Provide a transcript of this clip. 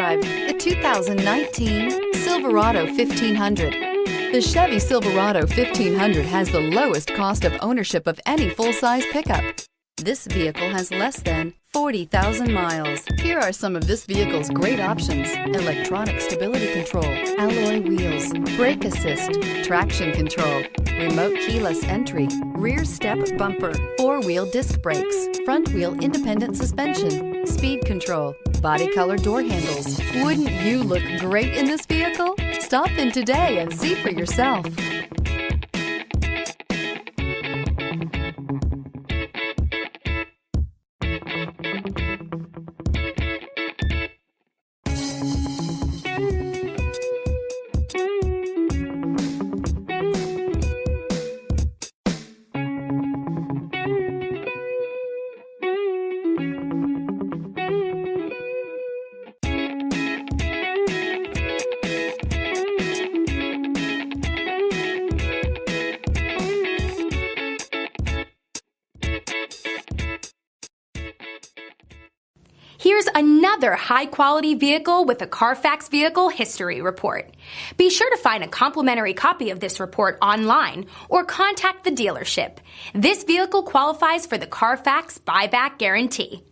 drive the 2019 Silverado 1500. The Chevy Silverado 1500 has the lowest cost of ownership of any full-size pickup. This vehicle has less than 40,000 miles. Here are some of this vehicle's great options: electronic stability control, alloy wheels, brake assist, traction control, remote keyless entry, rear step bumper, four-wheel disc brakes, front wheel independent suspension, speed control, body color door handles. Wouldn't you look great in this vehicle? Stop in today and see for yourself. Here's another high-quality vehicle with a Carfax Vehicle History Report. Be sure to find a complimentary copy of this report online or contact the dealership. This vehicle qualifies for the Carfax Buyback Guarantee.